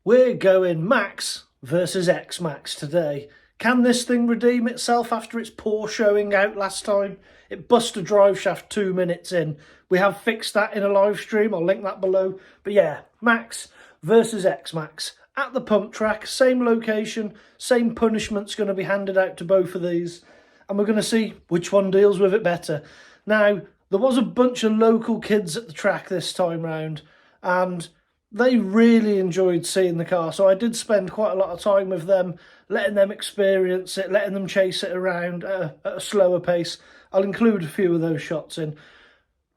We're going Max versus Xmaxx today. Can this thing redeem itself after its poor showing out last time? It bust a drive shaft 2 minutes in. We have fixed that in a live stream. I'll link that below. But yeah, Max versus Xmaxx at the pump track, same location, same punishment's going to be handed out to both of these. And we're going to see which one deals with it better. Now, there was a bunch of local kids at the track this time round, and they really enjoyed seeing the car, so I did spend quite a lot of time with them, letting them experience it, letting them chase it around at a slower pace. I'll include a few of those shots in.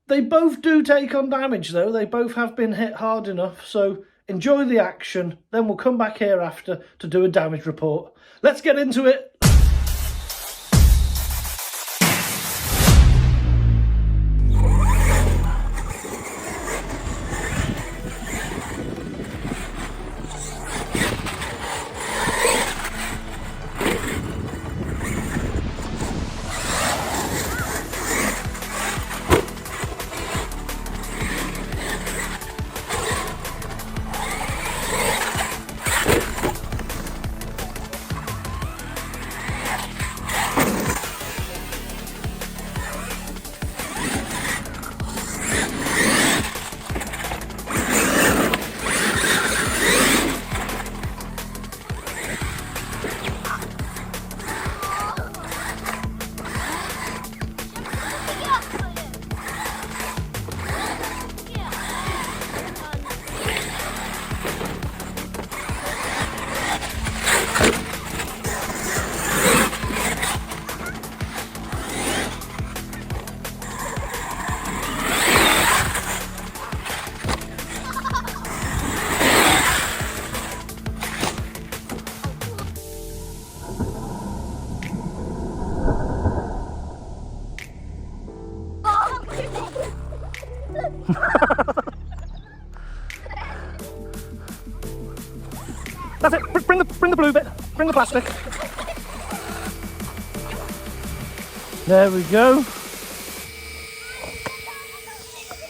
They both do take on damage though, they both have been hit hard enough, so enjoy the action, then we'll come back here after to do a damage report. Let's get into it! That's it. Bring the blue bit. Bring the plastic. There we go.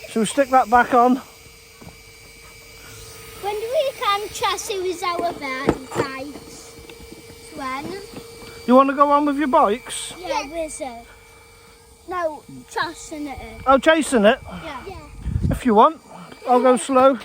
So we'll stick that back on. When do we can chassis with our bikes? When? You want to go on with your bikes? Yeah, with it. No, chasing it. Oh, chasing it? Yeah. If you want. I'll go slow.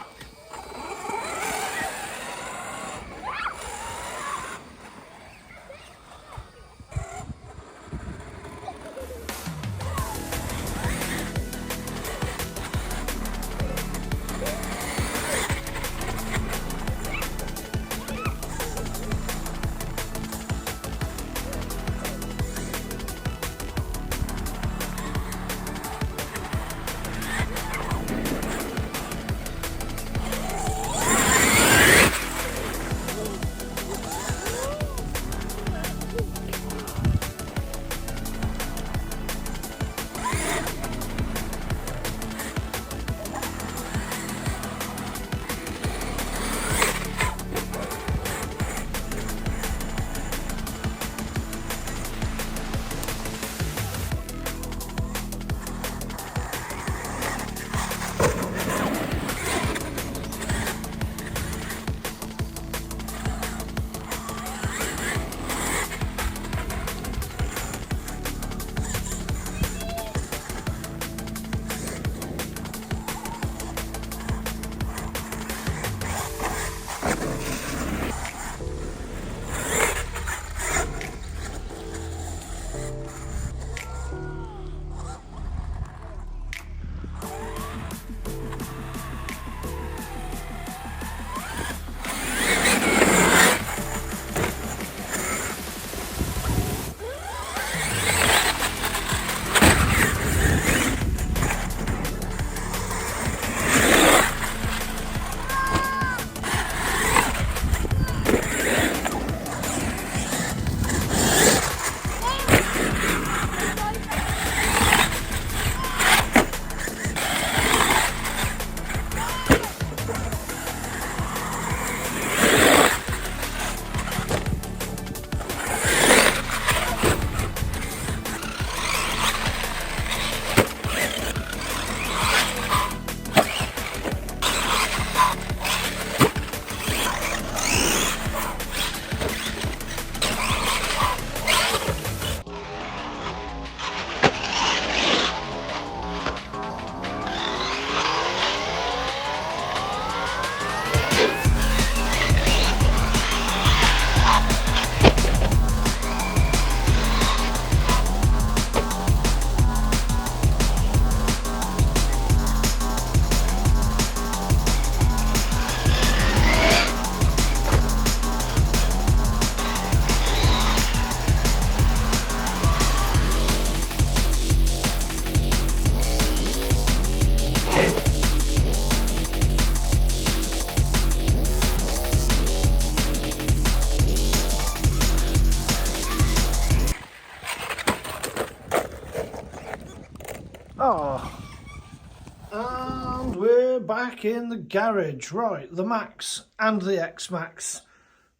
back in the garage. Right, the Maxx and the X-maxx.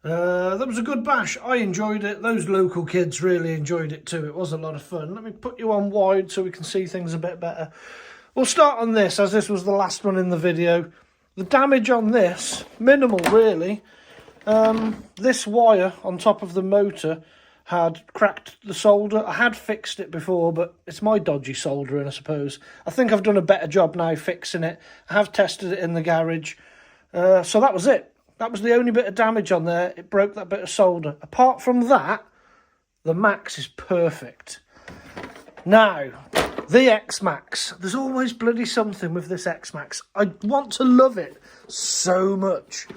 That was a good bash. I enjoyed it. Those local kids really enjoyed it too. It was a lot of fun. Let me put you on wide so we can see things a bit better. We'll start on this, as this was the last one in the video. The damage on this, minimal really. This wire on top of the motor had cracked the solder. I had fixed it before, but it's my dodgy soldering, I suppose. I think I've done a better job now fixing it. I have tested it in the garage. So that was it. That was the only bit of damage on there. It broke that bit of solder. Apart from that, the Maxx is perfect. Now, the X-maxx. There's always bloody something with this X-maxx. I want to love it so much,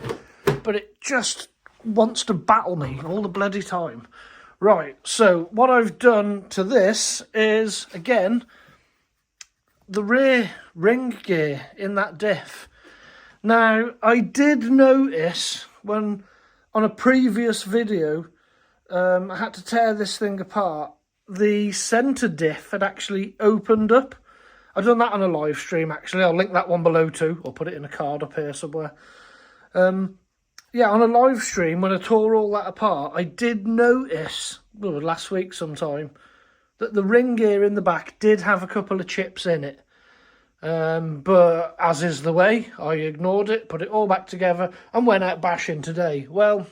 but it just wants to battle me all the bloody time. Right, so what I've done to this is, again, the rear ring gear in that diff. Now, I did notice when, on a previous video, I had to tear this thing apart, the centre diff had actually opened up. I've done that on a live stream, actually. I'll link that one below too, or put it in a card up here somewhere. Yeah, on a live stream, when I tore all that apart, I did notice, well, last week sometime, that the ring gear in the back did have a couple of chips in it. But as is the way, I ignored it, put it all back together, and went out bashing today. Well,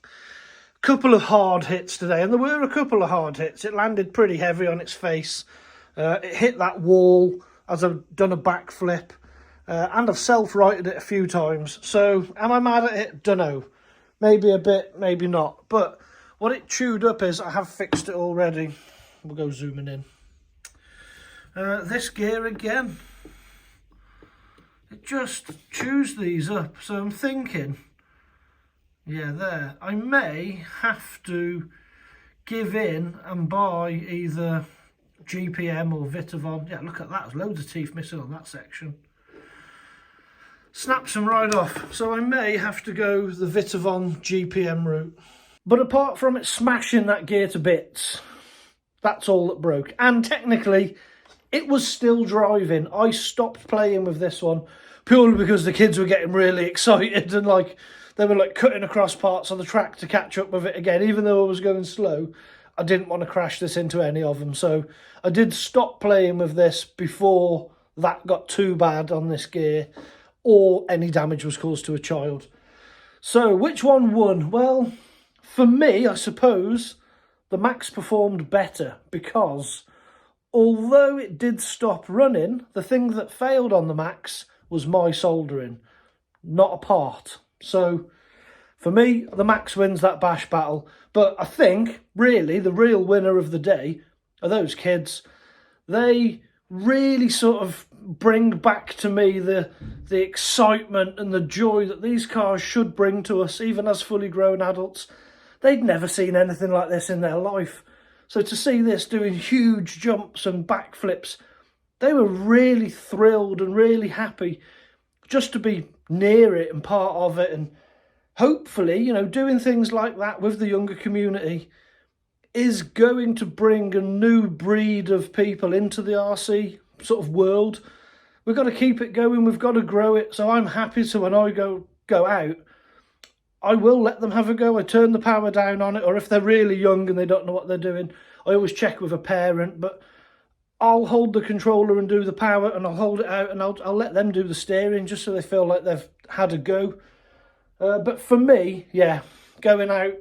a couple of hard hits today, and there were a couple of hard hits. It landed pretty heavy on its face. It hit that wall as I've done a backflip. And I've self-righted it a few times. So, am I mad at it? Dunno. Maybe a bit, maybe not. But what it chewed up is, I have fixed it already. We'll go zooming in. This gear again. It just chews these up. So I'm thinking, yeah, there. I may have to give in and buy either GPM or Vitavon. Yeah, look at that. There's loads of teeth missing on that section. Snaps them right off. So I may have to go the Vitavon GPM route. But apart from it smashing that gear to bits, that's all that broke. And technically, it was still driving. I stopped playing with this one purely because the kids were getting really excited and like they were like cutting across parts of the track to catch up with it again. Even though I was going slow, I didn't want to crash this into any of them. So I did stop playing with this before that got too bad on this gear, or any damage was caused to a child. So, which one won? Well, for me, I suppose, the Maxx performed better because, although it did stop running, the thing that failed on the Maxx was my soldering, not a part. So, for me, the Maxx wins that bash battle. But I think, really, the real winner of the day are those kids. They really sort of bring back to me the excitement and the joy that these cars should bring to us, even as fully grown adults. They'd never seen anything like this in their life. So to see this doing huge jumps and backflips, they were really thrilled and really happy just to be near it and part of it. And hopefully, you know, doing things like that with the younger community is going to bring a new breed of people into the RC sort of world. We've got to keep it going. We've got to grow it. So I'm happy to, when I go out, I will let them have a go. I turn the power down on it, or if they're really young and they don't know what they're doing, I always check with a parent, but I'll hold the controller and do the power, and I'll hold it out and I'll let them do the steering just so they feel like they've had a go. But for me, yeah, going out,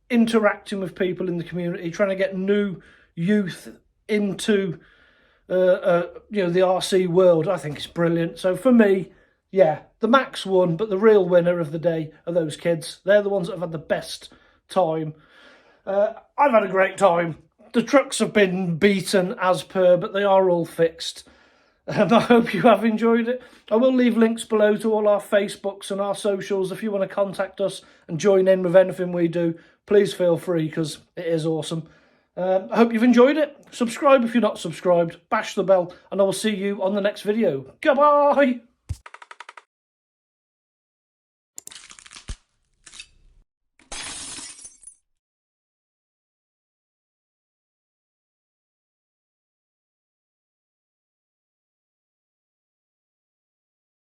interacting with people in the community, trying to get new youth into you know, the RC world, I think it's brilliant. So for me, yeah, the Maxx won, but the real winner of the day are those kids. They're the ones that have had the best time. I've had a great time. The trucks have been beaten as per, but they are all fixed. I hope you have enjoyed it. I will leave links below to all our Facebooks and our socials. If you want to contact us and join in with anything we do, please feel free, because it is awesome. I hope you've enjoyed it. Subscribe if you're not subscribed. Bash the bell, and I will see you on the next video. Goodbye!